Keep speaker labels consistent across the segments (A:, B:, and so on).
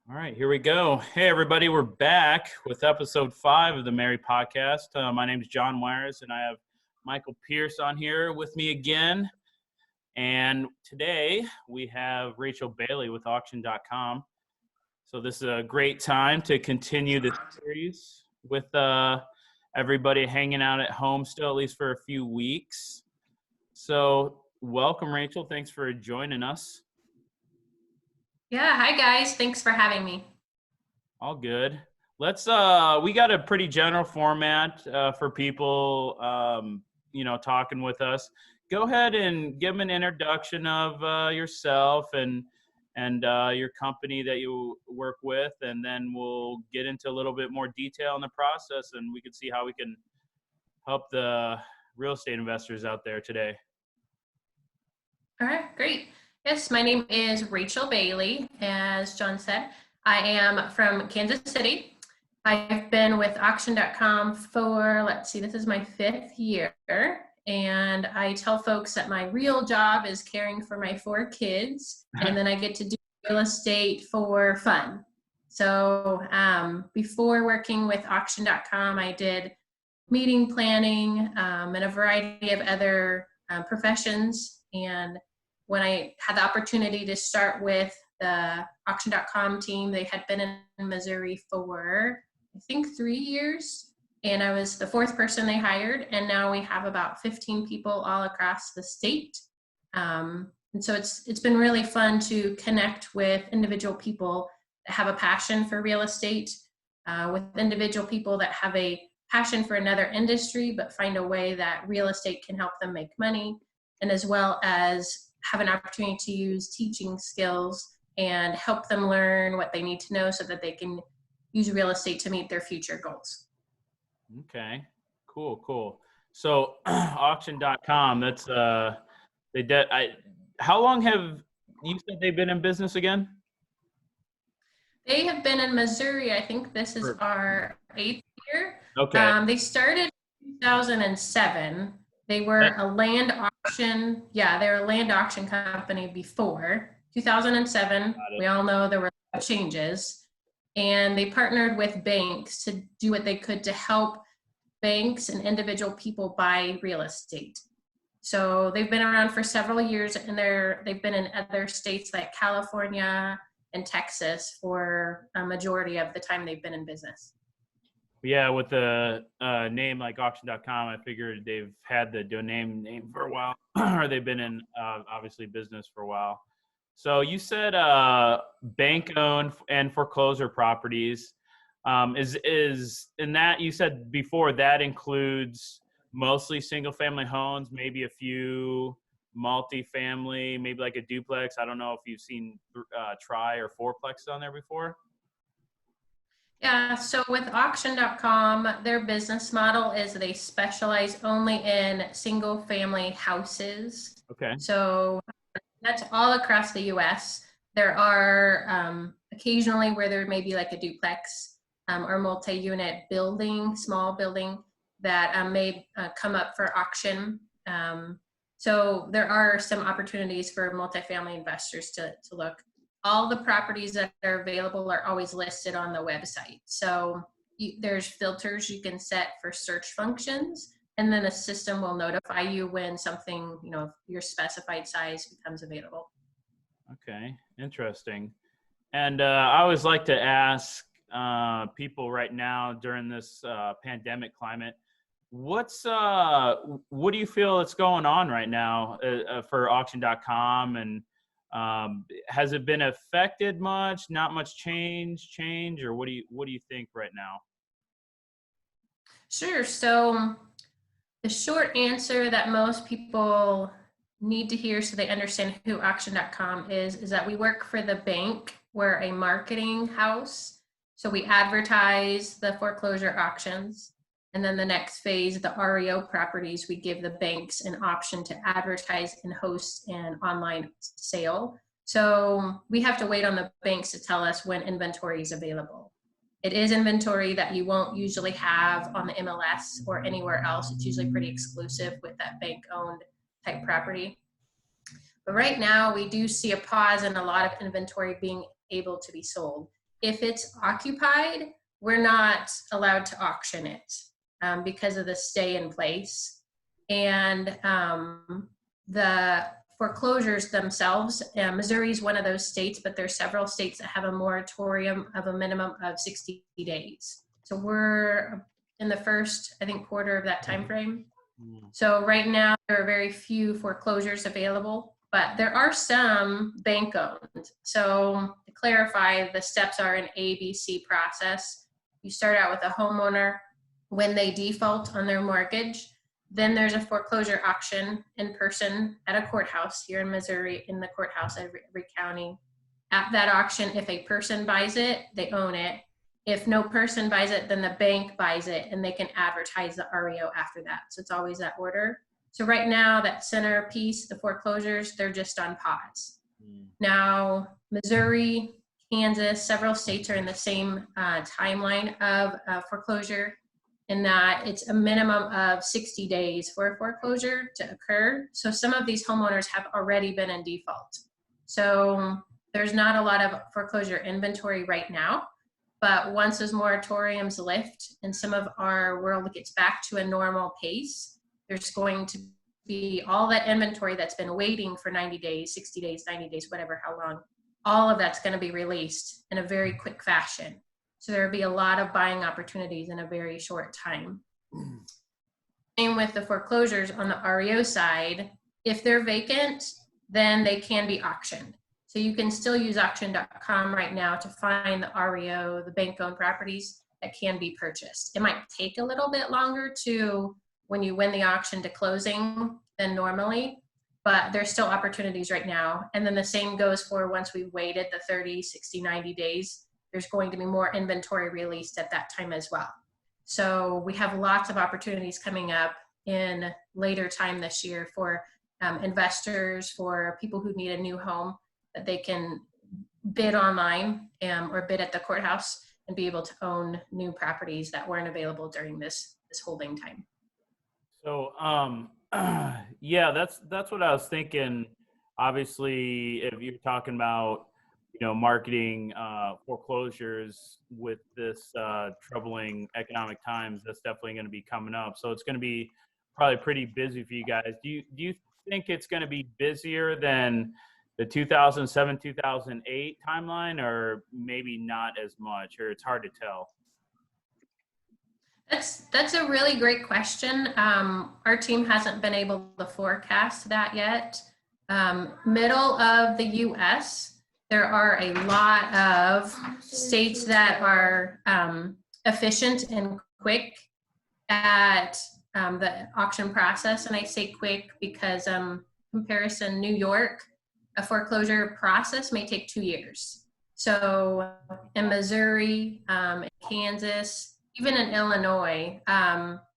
A: All right, here we go. Hey, everybody, we're back with episode 5 of the MAREI Podcast. My name is John Myers, and I have Michael Pearse on here with me again. And today we have Rachel Bailey with auction.com. So this is a great time to continue this series with everybody hanging out at home still, at least for a few weeks. So welcome, Rachel. Thanks for joining us.
B: Yeah, hi guys. Thanks for having me.
A: All good. Let's we got a pretty general format for people talking with us. Go ahead and give them an introduction of yourself and your company that you work with, and then we'll get into a little bit more detail in the process, and we can see how we can help the real estate investors out there today.
B: All right, great. Yes, my name is Rachel Bailey. As John said, I am from Kansas City. I've been with auction.com for, this is my 5th year. And I tell folks that my real job is caring for my 4 kids, and then I get to do real estate for fun. So before working with auction.com, I did meeting planning and a variety of other professions. And when I had the opportunity to start with the auction.com team, they had been in Missouri for, I think, 3 years. And I was the 4th person they hired. And now we have about 15 people all across the state. And so it's been really fun to connect with individual people that have a passion for real estate, with individual people that have a passion for another industry, but find a way that real estate can help them make money, and as well as have an opportunity to use teaching skills and help them learn what they need to know so that they can use real estate to meet their future goals.
A: Okay, cool. So auction.com, that's how long have you said they've been in business again?
B: They have been in Missouri. I think this is our 8th year.
A: Okay.
B: They started in 2007. They were a land auction. Yeah, they were a land auction company before 2007. We all know there were changes, and they partnered with banks to do what they could to help banks and individual people buy real estate. So they've been around for several years, and they've been in other states like California and Texas for a majority of the time they've been in business.
A: Yeah, with the name like auction.com, I figured they've had the domain name for a while, or they've been in obviously business for a while. So you said bank-owned and foreclosure properties. Is in that you said before that includes mostly single-family homes, maybe a few multifamily, maybe like a duplex. I don't know if you've seen tri or fourplex on there before.
B: Yeah, so with auction.com, their business model is they specialize only in single family houses.
A: Okay.
B: So that's all across the US. There are occasionally where there may be like a duplex or multi-unit building, small building that may come up for auction. So there are some opportunities for multifamily investors to look. All the properties that are available are always listed on the website. So there's filters you can set for search functions, and then the system will notify you when something, your specified size becomes available.
A: Okay, interesting. And I always like to ask people right now during this pandemic climate, what do you feel is going on right now for auction.com, and has it been affected much? Not much change, or what do you think right now?
B: Sure. So the short answer that most people need to hear so they understand who auction.com is that we work for the bank. We're a marketing house. So we advertise the foreclosure auctions. And then the next phase, the REO properties, we give the banks an option to advertise and host an online sale. So we have to wait on the banks to tell us when inventory is available. It is inventory that you won't usually have on the MLS or anywhere else. It's usually pretty exclusive with that bank-owned type property. But right now, we do see a pause in a lot of inventory being able to be sold. if it's occupied, we're not allowed to auction it because of the stay in place. And the foreclosures themselves, Missouri is one of those states, but there's several states that have a moratorium of a minimum of 60 days. So we're in the first, I think, quarter of that time frame. So right now there are very few foreclosures available, but there are some bank owned. So to clarify, the steps are an ABC process. You start out with a homeowner. When they default on their mortgage, then there's a foreclosure auction in person at a courthouse here in Missouri, in the courthouse at every county. At that auction, if a person buys it, they own it. If no person buys it, then the bank buys it and they can advertise the REO after that. So it's always that order. So right now, that centerpiece, the foreclosures, they're just on pause. Now, Missouri, Kansas, several states are in the same timeline of foreclosure, in that it's a minimum of 60 days for a foreclosure to occur. So some of these homeowners have already been in default. So there's not a lot of foreclosure inventory right now, but once those moratoriums lift and some of our world gets back to a normal pace, there's going to be all that inventory that's been waiting for 90 days, 60 days, 90 days, whatever, how long, all of that's going to be released in a very quick fashion. So there'll be a lot of buying opportunities in a very short time. Same with the foreclosures on the REO side. If they're vacant, then they can be auctioned. So you can still use auction.com right now to find the REO, the bank-owned properties that can be purchased. It might take a little bit longer to, when you win the auction, to closing than normally, but there's still opportunities right now. And then the same goes for once we've waited the 30, 60, 90 days, there's going to be more inventory released at that time as well. So we have lots of opportunities coming up in later time this year for investors, for people who need a new home, that they can bid online or bid at the courthouse and be able to own new properties that weren't available during this holding time.
A: So, yeah, that's what I was thinking. Obviously, if you're talking about, marketing foreclosures with this troubling economic times, that's definitely going to be coming up. So it's going to be probably pretty busy for you guys. Do you think it's going to be busier than the 2007, 2008 timeline, or maybe not as much, or it's hard to tell?
B: That's a really great question. Our team hasn't been able to forecast that yet. Middle of the U.S., there are a lot of states that are efficient and quick at the auction process. And I say quick because comparison, New York, a foreclosure process may take 2 years. So in Missouri, in Kansas, even in Illinois,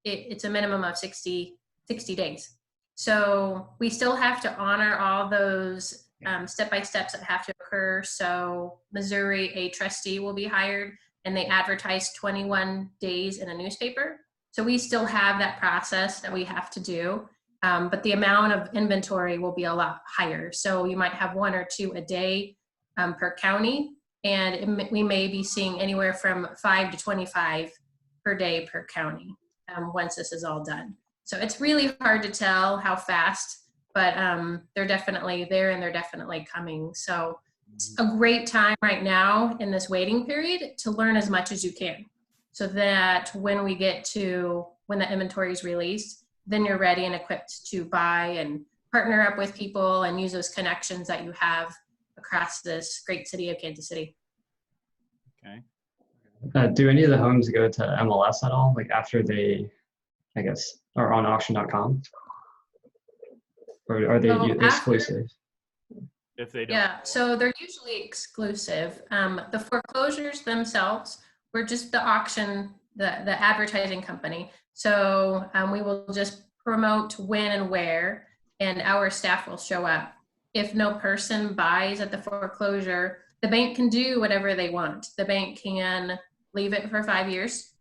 B: it's a minimum of 60 days. So we still have to honor all those step-by-steps that have to occur. So Missouri, a trustee will be hired and they advertise 21 days in a newspaper. So we still have that process that we have to do, but the amount of inventory will be a lot higher. So you might have 1 or 2 a day per county, and we may be seeing anywhere from 5 to 25 per day per county once this is all done. So it's really hard to tell how fast, but they're definitely there and they're definitely coming. So it's a great time right now in this waiting period to learn as much as you can, so that when we get to when the inventory is released, then you're ready and equipped to buy and partner up with people and use those connections that you have across this great city of Kansas City.
C: Okay. Do any of the homes go to MLS at all? Like after they, I guess, are on auction.com? Or are they exclusive?
A: If they don't.
B: Yeah, so they're usually exclusive. The foreclosures themselves, we're just the auction, the advertising company. So we will just promote when and where, and our staff will show up. If no person buys at the foreclosure, the bank can do whatever they want. The bank can leave it for 5 years.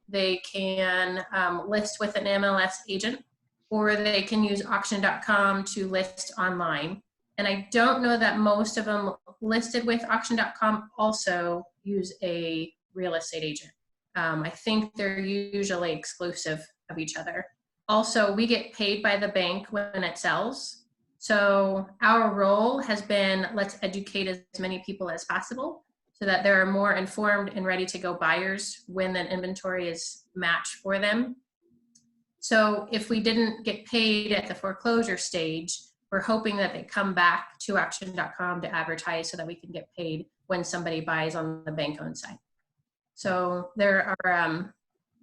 B: They can list with an MLS agent, or they can use auction.com to list online. And I don't know that most of them listed with auction.com also use a real estate agent. I think they're usually exclusive of each other. Also, we get paid by the bank when it sells. So our role has been, let's educate as many people as possible so that there are more informed and ready to go buyers when the inventory is matched for them. So if we didn't get paid at the foreclosure stage, we're hoping that they come back to auction.com to advertise so that we can get paid when somebody buys on the bank-owned side. So there are,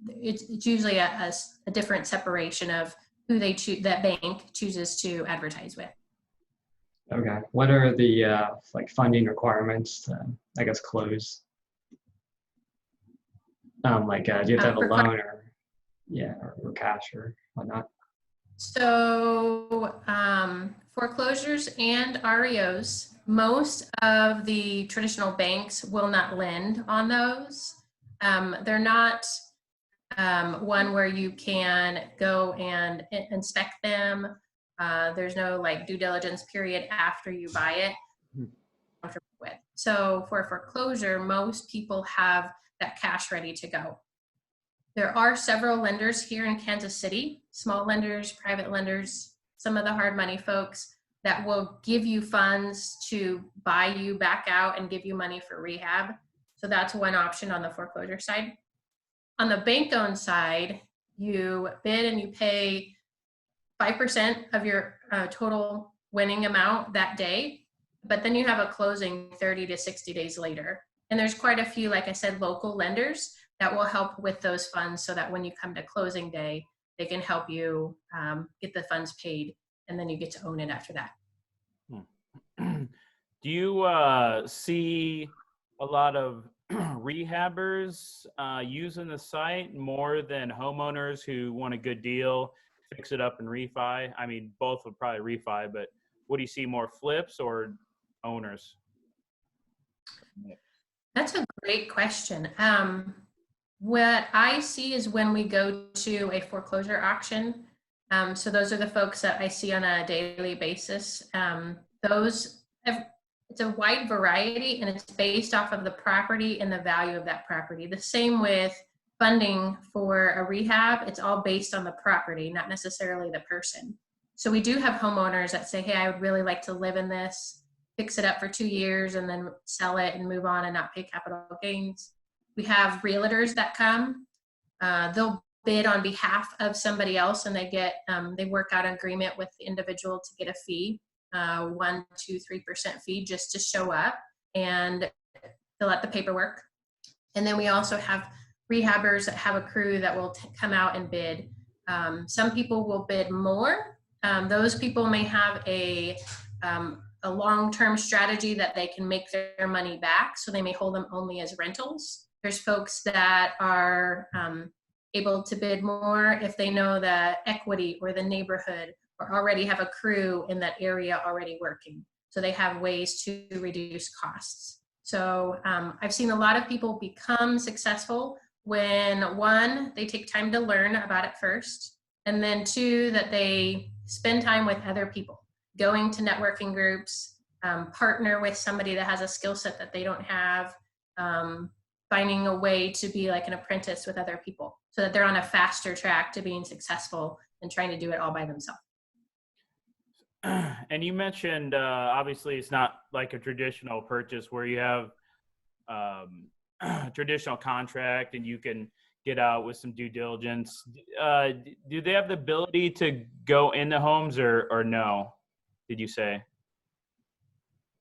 B: it's usually a different separation of who they choose, that bank chooses to advertise with.
C: Okay. What are the like funding requirements to, I guess, close? Like, do you have to have a loan or, yeah, or cash or whatnot?
B: So foreclosures and REOs, most of the traditional banks will not lend on those. They're not one where you can go and inspect them. There's no like due diligence period after you buy it. With. So for foreclosure, most people have that cash ready to go. There are several lenders here in Kansas City, small lenders, private lenders, some of the hard money folks that will give you funds to buy you back out and give you money for rehab. So that's one option on the foreclosure side. On the bank-owned side, you bid and you pay 5% of your total winning amount that day, but then you have a closing 30 to 60 days later. And there's quite a few, like I said, local lenders that will help with those funds so that when you come to closing day, they can help you get the funds paid, and then you get to own it after that.
A: Do you see a lot of rehabbers using the site more than homeowners who want a good deal, fix it up and refi? I mean, both would probably refi, but what do you see more, flips or owners?
B: That's a great question. What I see is when we go to a foreclosure auction, so those are the folks that I see on a daily basis. It's a wide variety, and it's based off of the property and the value of that property. The same with funding for a rehab, it's all based on the property, not necessarily the person. So we do have homeowners that say, hey, I would really like to live in this, fix it up for 2 years and then sell it and move on and not pay capital gains. We have realtors that come, they'll bid on behalf of somebody else, and they work out an agreement with the individual to get a fee, 1%, 2%, 3% fee just to show up and fill out the paperwork. And then we also have rehabbers that have a crew that will come out and bid. Some people will bid more. Those people may have a long-term strategy that they can make their money back, so they may hold them only as rentals. There's folks that are able to bid more if they know the equity or the neighborhood or already have a crew in that area already working. So they have ways to reduce costs. So I've seen a lot of people become successful when, one, they take time to learn about it first, and then two, that they spend time with other people, going to networking groups, partner with somebody that has a skill set that they don't have, finding a way to be like an apprentice with other people so that they're on a faster track to being successful than trying to do it all by themselves.
A: And you mentioned, obviously it's not like a traditional purchase where you have a traditional contract and you can get out with some due diligence. Do they have the ability to go in the homes or no, did you say?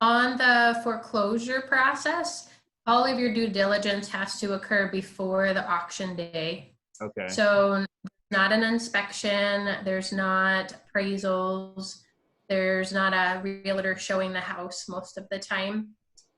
B: On the foreclosure process, all of your due diligence has to occur before the auction day.
A: Okay.
B: So not an inspection, there's not appraisals, there's not a realtor showing the house most of the time.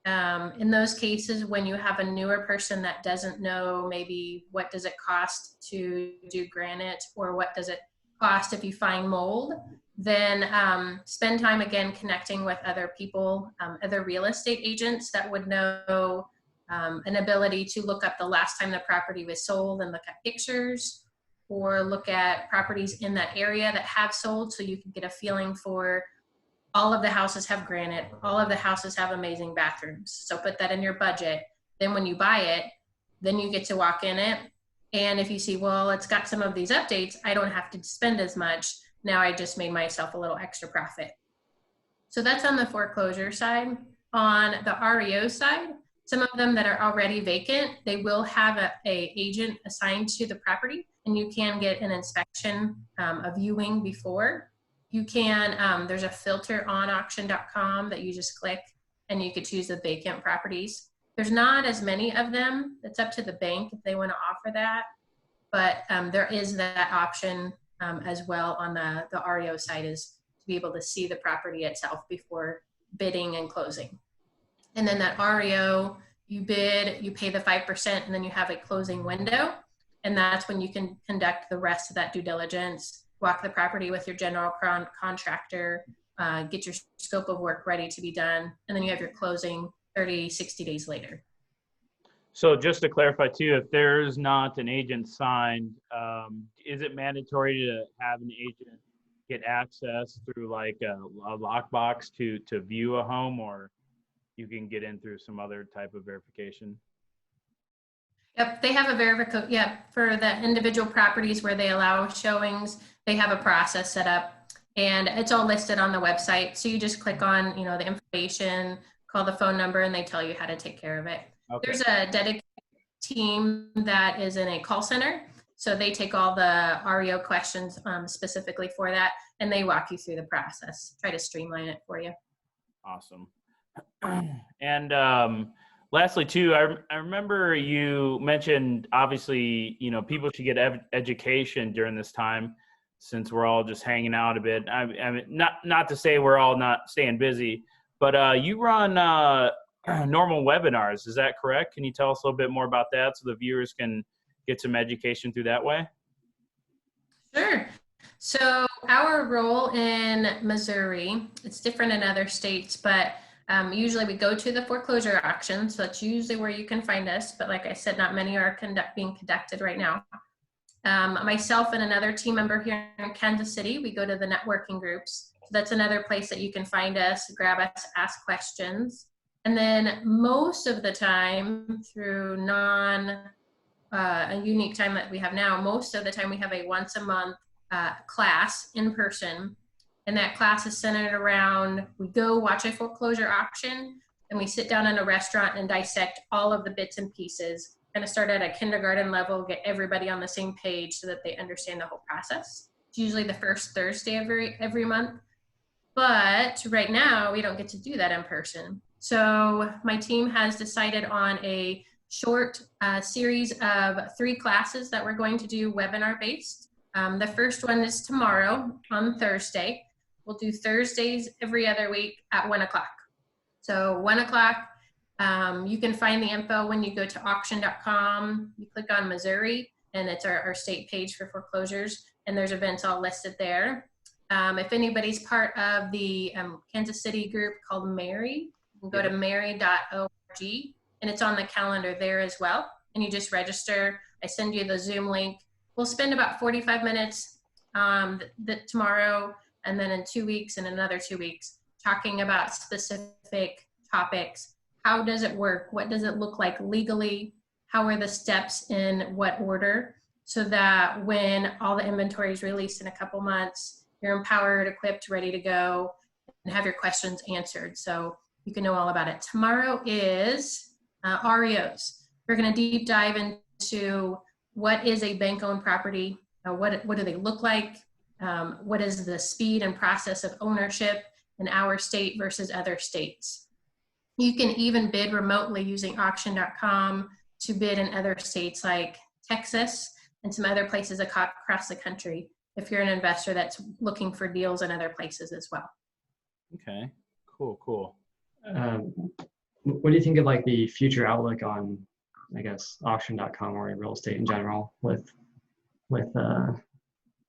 B: In those cases, when you have a newer person that doesn't know maybe what does it cost to do granite or what does it cost if you find mold, then spend time again connecting with other people, other real estate agents that would know an ability to look up the last time the property was sold and look at pictures, or look at properties in that area that have sold so you can get a feeling for all of the houses have granite, all of the houses have amazing bathrooms. So put that in your budget. Then when you buy it, then you get to walk in it. And if you see, well, it's got some of these updates, I don't have to spend as much. Now I just made myself a little extra profit. So that's on the foreclosure side. On the REO side, some of them that are already vacant, they will have a agent assigned to the property, and you can get an inspection, a viewing before. You can, there's a filter on auction.com that you just click, and you could choose the vacant properties. There's not as many of them. It's up to the bank if they want to offer that, but there is that option as well on the REO side, is to be able to see the property itself before bidding and closing. And then that REO, you bid, you pay the 5%, and then you have a closing window. And that's when you can conduct the rest of that due diligence, walk the property with your general contractor, get your scope of work ready to be done. And then you have your closing 30, 60 days later.
A: So just to clarify too, if there's not an agent signed, is it mandatory to have an agent get access through like a lockbox to view a home, or you can get in through some other type of verification?
B: Yep, they have a verification. Yep, for the individual properties where they allow showings, they have a process set up, and it's all listed on the website. So you just click on, you know, the information, call the phone number, and they tell you how to take care of it. Okay. There's a dedicated team that is in a call center, so they take all the REO questions specifically for that, and they walk you through the process, try to streamline it for you.
A: Awesome. And lastly too, I remember you mentioned, obviously, you know, people should get education during this time, since we're all just hanging out a bit. I mean, not to say we're all not staying busy, but you run normal webinars, is that correct? Can you tell us a little bit more about that so the viewers can get some education through that way?
B: Sure. So our role in Missouri, it's different in other states, but usually we go to the foreclosure auction. So that's usually where you can find us. But like I said, not many are being conducted right now. Myself and another team member here in Kansas City, we go to the networking groups. So that's another place that you can find us, grab us, ask questions. And then most of the time, through a unique time that we have now, most of the time we have a once a month class in person. And that class is centered around, we go watch a foreclosure auction, and we sit down in a restaurant and dissect all of the bits and pieces, kind of start at a kindergarten level, get everybody on the same page so that they understand the whole process. It's usually the first Thursday every month. But right now, we don't get to do that in person. So my team has decided on a short series of 3 classes that we're going to do webinar based. The first one is tomorrow on Thursday. We'll do Thursdays every other week at 1 o'clock. So 1 o'clock, you can find the info when you go to auction.com. You click on Missouri, and it's our state page for foreclosures, and there's events all listed there. If anybody's part of the Kansas City group called MAREI, you can go to marei.org, and it's on the calendar there as well. And you just register. I send you the Zoom link. We'll spend about 45 minutes tomorrow, and then in 2 weeks and another 2 weeks, talking about specific topics. How does it work? What does it look like legally? How are the steps in what order? So that when all the inventory is released in a couple months, you're empowered, equipped, ready to go, and have your questions answered. So you can know all about it. Tomorrow is REOs. We're going to deep dive into what is a bank-owned property, what do they look like, what is the speed and process of ownership in our state versus other states. You can even bid remotely using auction.com to bid in other states like Texas and some other places across the country if you're an investor that's looking for deals in other places as well.
A: Okay, cool.
C: What do you think of like the future outlook on, I guess, auction.com or real estate in general, with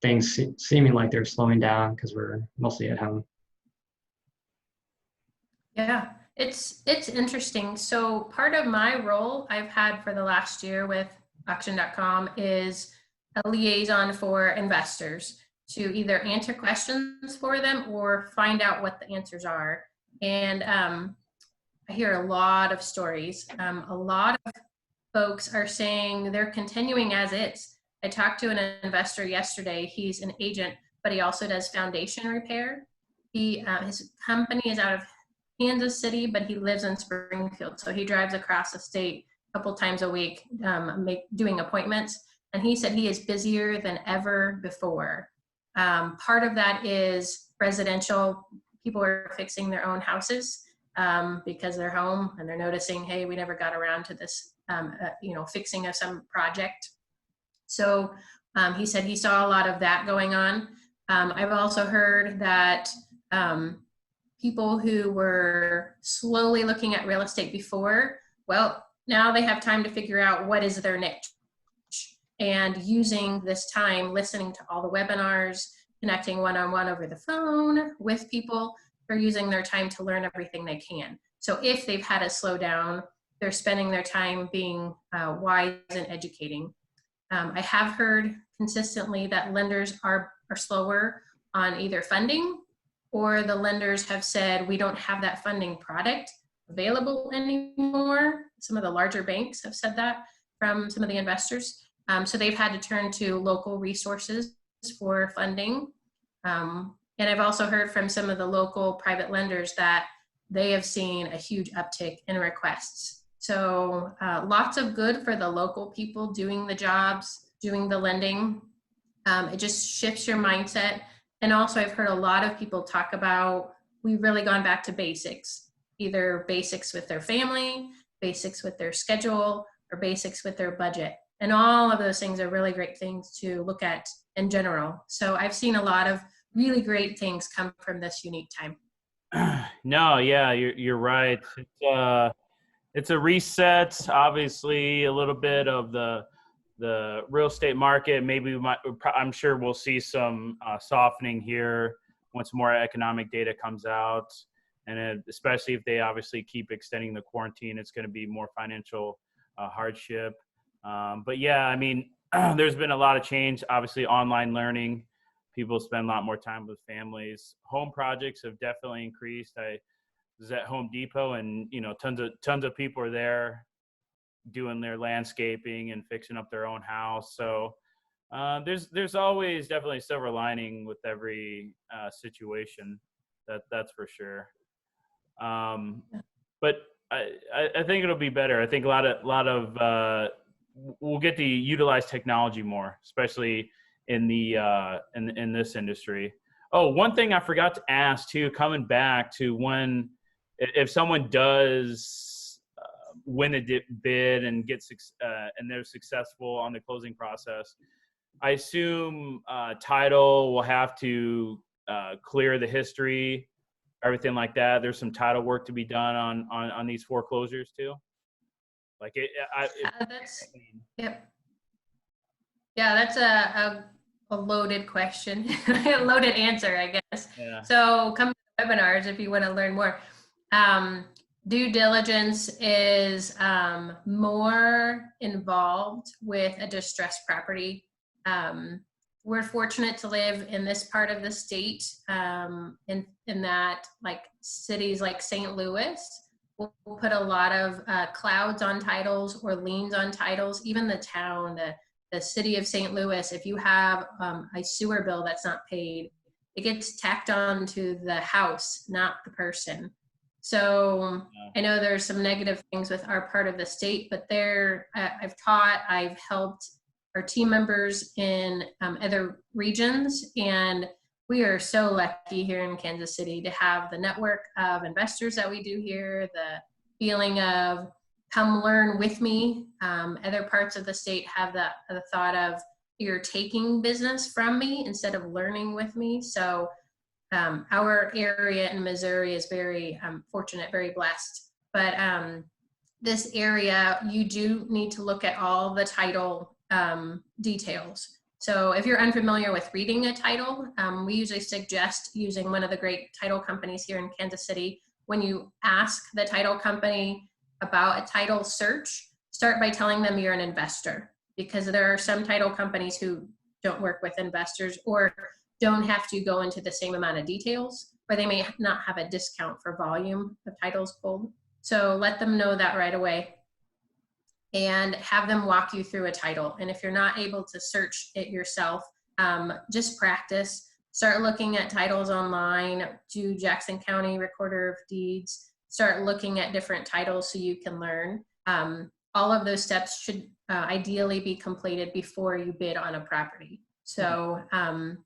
C: things seeming like they're slowing down because we're mostly at home?
B: Yeah, it's interesting. So part of my role I've had for the last year with auction.com is a liaison for investors to either answer questions for them or find out what the answers are. And I hear a lot of stories. A lot of folks are saying they're continuing as is. I talked to an investor yesterday. He's an agent, but he also does foundation repair. His company is out of Kansas City, but he lives in Springfield. So he drives across the state a couple times a week, doing appointments. And he said he is busier than ever before. Part of that is residential. People are fixing their own houses because they're home and they're noticing, hey, we never got around to this, fixing of some project. So he said he saw a lot of that going on. I've also heard that people who were slowly looking at real estate before, well, now they have time to figure out what is their niche. And using this time, listening to all the webinars, connecting one-on-one over the phone with people, they're using their time to learn everything they can. So if they've had to slow down, they're spending their time being wise and educating. I have heard consistently that lenders are slower on either funding, or the lenders have said, we don't have that funding product available anymore. Some of the larger banks have said that from some of the investors. So they've had to turn to local resources for funding. And I've also heard from some of the local private lenders that they have seen a huge uptick in requests. So lots of good for the local people doing the jobs, doing the lending. It just shifts your mindset. And also I've heard a lot of people talk about, we've really gone back to basics, either basics with their family, basics with their schedule, or basics with their budget. And all of those things are really great things to look at in general. So I've seen a lot of really great things come from this unique time.
A: No, yeah, you're right. It's a reset, obviously, a little bit of the real estate market. Maybe I'm sure we'll see some softening here once more economic data comes out. And especially if they obviously keep extending the quarantine, it's going to be more financial hardship. But yeah, I mean, there's been a lot of change, obviously online learning. People spend a lot more time with families. Home projects have definitely increased. I was at Home Depot and, tons of people are there doing their landscaping and fixing up their own house. So there's always definitely a silver lining with every situation. That's for sure. But I think it'll be better. I think a lot of we'll get to utilize technology more, especially in the in this industry. Oh, one thing I forgot to ask too, coming back to if someone does win a bid and gets and they're successful on the closing process, I assume title will have to clear the history, everything like that. There's some title work to be done on these foreclosures too. Like
B: yep. Yeah, that's a loaded question, a loaded answer, I guess.
A: Yeah.
B: So come to the webinars if you want to learn more. Due diligence is more involved with a distressed property. We're fortunate to live in this part of the state, in that, like, cities like St. Louis will put a lot of clouds on titles or liens on titles. Even the town, the city of St. Louis, if you have a sewer bill that's not paid, it gets tacked on to the house, not the person. So I know there's some negative things with our part of the state, but I've helped our team members in other regions, and we are so lucky here in Kansas City to have the network of investors that we do here, the feeling of come learn with me. Other parts of the state have the thought of you're taking business from me instead of learning with me. So our area in Missouri is very fortunate, very blessed. But this area, you do need to look at all the title details. So if you're unfamiliar with reading a title, we usually suggest using one of the great title companies here in Kansas City. When you ask the title company about a title search, start by telling them you're an investor, because there are some title companies who don't work with investors or don't have to go into the same amount of details, or they may not have a discount for volume of titles pulled. So let them know that right away and have them walk you through a title. And if you're not able to search it yourself, just practice. Start looking at titles online, do Jackson County Recorder of Deeds, start looking at different titles so you can learn. All of those steps should ideally be completed before you bid on a property. So the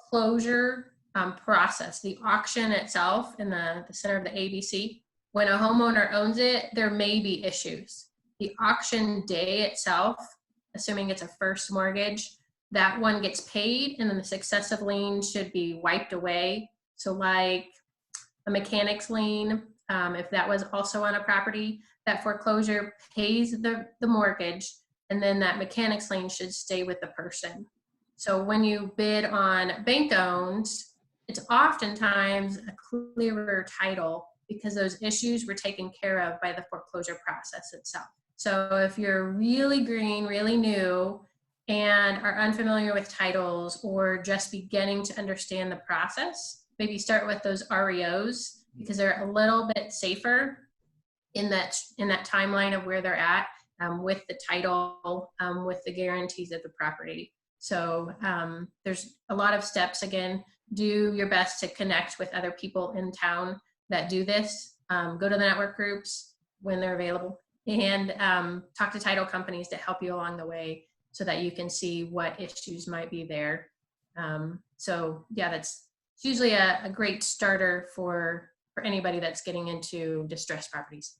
B: foreclosure process, the auction itself in the center of the ABC, when a homeowner owns it, there may be issues. The auction day itself, assuming it's a first mortgage, that one gets paid and then the successive lien should be wiped away. So like a mechanic's lien, if that was also on a property, that foreclosure pays the mortgage, and then that mechanic's lien should stay with the person. So when you bid on bank owned, it's oftentimes a clearer title because those issues were taken care of by the foreclosure process itself. So if you're really green, really new, and are unfamiliar with titles or just beginning to understand the process, maybe start with those REOs because they're a little bit safer in that timeline of where they're at with the title, with the guarantees of the property. So there's a lot of steps. Again, do your best to connect with other people in town that do this. Go to the network groups when they're available and talk to title companies to help you along the way so that you can see what issues might be there. So yeah, that's usually a great starter for anybody that's getting into distressed properties.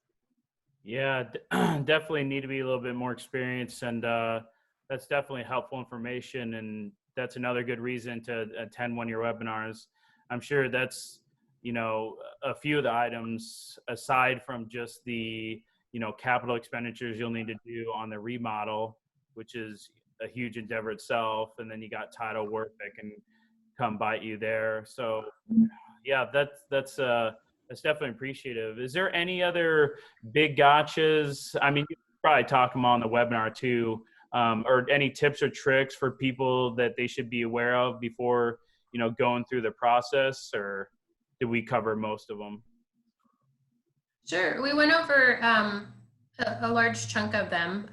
A: Yeah, definitely need to be a little bit more experienced, and that's definitely helpful information, and that's another good reason to attend one of your webinars. I'm sure that's, you know, a few of the items aside from just the, you know, capital expenditures you'll need to do on the remodel, which is a huge endeavor itself, and then you got title work that can come bite you there. So yeah, that's definitely appreciative. Is there any other big gotchas? I mean, you could probably talk them on the webinar too, or any tips or tricks for people that they should be aware of before, you know, going through the process, or did we cover most of them?
B: Sure, we went over a large chunk of them.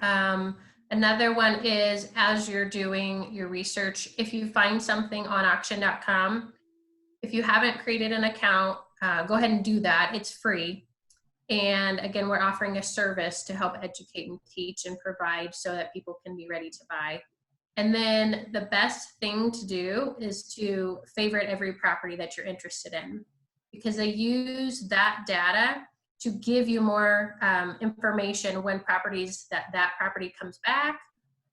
B: Another one is, as you're doing your research, if you find something on auction.com, if you haven't created an account, go ahead and do that. It's free. And again, we're offering a service to help educate and teach and provide so that people can be ready to buy. And then the best thing to do is to favorite every property that you're interested in, because they use that data to give you more information when properties that property comes back,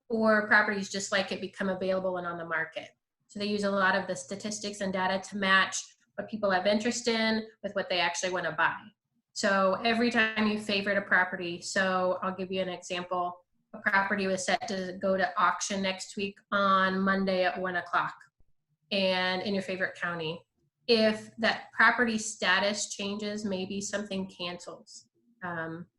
B: or properties just like it become available and on the market. So they use a lot of the statistics and data to match what people have interest in with what they actually want to buy. So every time you favorite a property, so I'll give you an example. A property was set to go to auction next week on Monday at 1 o'clock and in your favorite county. If that property status changes, maybe something cancels,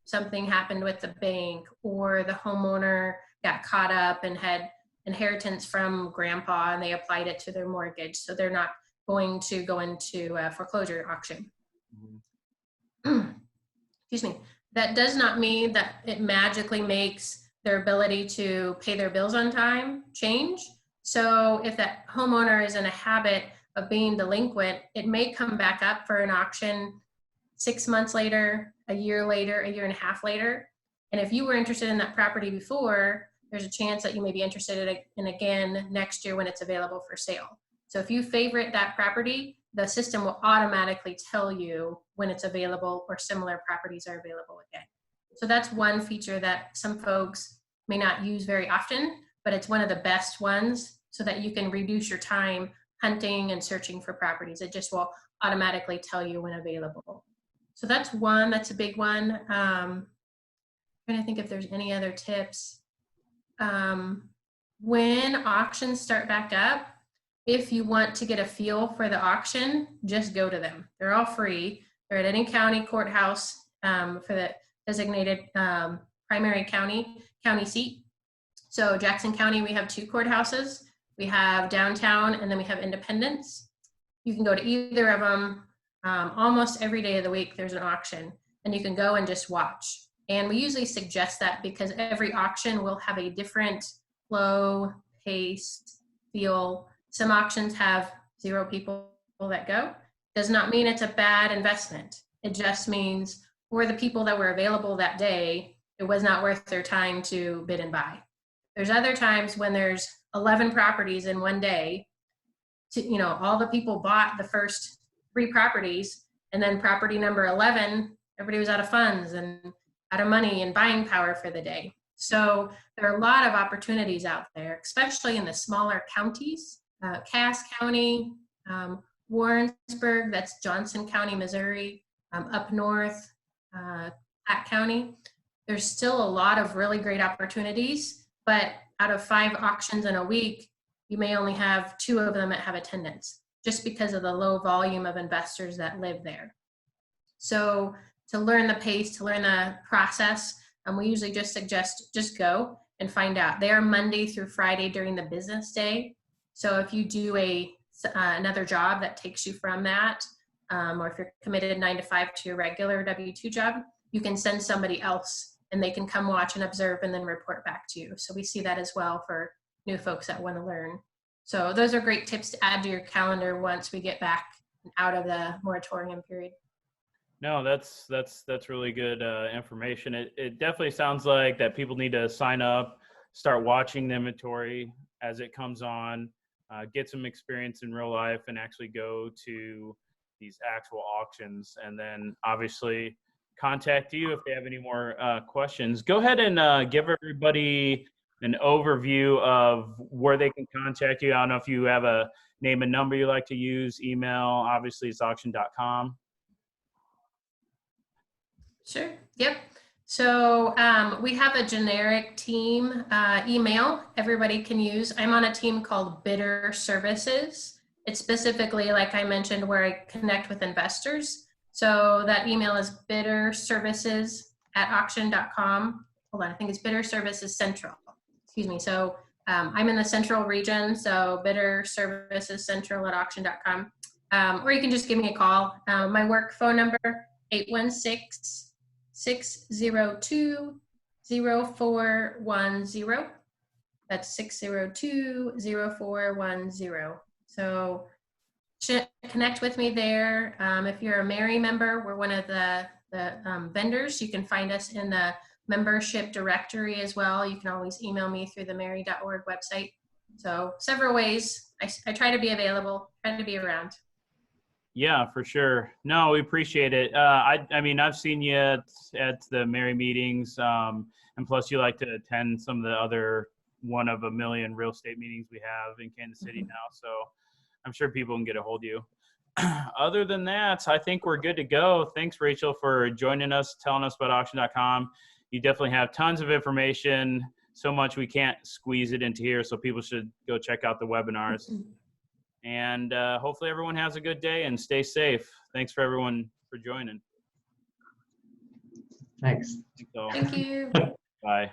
B: something happened with the bank, or the homeowner got caught up and had inheritance from grandpa and they applied it to their mortgage, so they're not going to go into a foreclosure auction. Excuse me. That does not mean that it magically makes their ability to pay their bills on time change. So if that homeowner is in a habit of being delinquent, it may come back up for an auction 6 months later, a year and a half later. And if you were interested in that property before, there's a chance that you may be interested in again next year when it's available for sale. So if you favorite that property, the system will automatically tell you when it's available or similar properties are available again. So that's one feature that some folks may not use very often, but it's one of the best ones so that you can reduce your time hunting and searching for properties. It just will automatically tell you when available. So that's one, that's a big one. I'm trying to think if there's any other tips. When auctions start back up, if you want to get a feel for the auction, just go to them. They're all free. They're at any county courthouse for the designated primary county seat. So Jackson County, we have 2 courthouses. We have downtown, and then we have Independence. You can go to either of them. Almost every day of the week, there's an auction. and you can go and just watch. And we usually suggest that because every auction will have a different flow, pace, feel. Some auctions have 0 people that go. Does not mean it's a bad investment. It just means for the people that were available that day, it was not worth their time to bid and buy. There's other times when there's 11 properties in one day, all the people bought the first 3 properties, and then property number 11, everybody was out of funds and out of money and buying power for the day. So there are a lot of opportunities out there, especially in the smaller counties, Cass County, Warrensburg, that's Johnson County, Missouri, up north, Platte County. There's still a lot of really great opportunities, but out of 5 auctions in a week, you may only have 2 of them that have attendance, just because of the low volume of investors that live there. So to learn the pace, to learn the process, we usually just suggest just go and find out. They are Monday through Friday during the business day. So if you do another job that takes you from that, or if you're committed 9 to 5 to your regular W-2 job, you can send somebody else and they can come watch and observe and then report back to you. So we see that as well for new folks that want to learn. So those are great tips to add to your calendar once we get back out of the moratorium period.
A: No, that's really good information. It definitely sounds like that people need to sign up, start watching the inventory as it comes on, get some experience in real life, and actually go to these actual auctions, and then obviously contact you if they have any more questions. Go ahead and give everybody an overview of where they can contact you. I don't know if you have a name and number you like to use, email, obviously it's auction.com.
B: Sure. Yep. So we have a generic team email everybody can use. I'm on a team called Bidder Services. It's specifically, like I mentioned, where I connect with investors. So that email is bidderservices@auction.com. Hold on, I think it's Bidder Services Central. Excuse me. So I'm in the central region, so Bidder Services Central at auction.com. Or you can just give me a call. My work phone number, 816-602-0410. That's 602-0410. So connect with me there. If you're a MAREI member, we're one of the vendors. You can find us in the membership directory as well. You can always email me through the marei.org website. So several ways. I try to be available, try to be around.
A: Yeah, for sure. No, we appreciate it. I mean, I've seen you at the MAREI meetings, and plus you like to attend some of the other one of a million real estate meetings we have in Kansas City now. So I'm sure people can get a hold of you. Other than that, I think we're good to go. Thanks, Rachel, for joining us, telling us about auction.com. You definitely have tons of information, so much we can't squeeze it into here. So people should go check out the webinars. And hopefully everyone has a good day and stay safe. Thanks for everyone for joining.
C: Thanks.
B: Thank you.
A: Bye.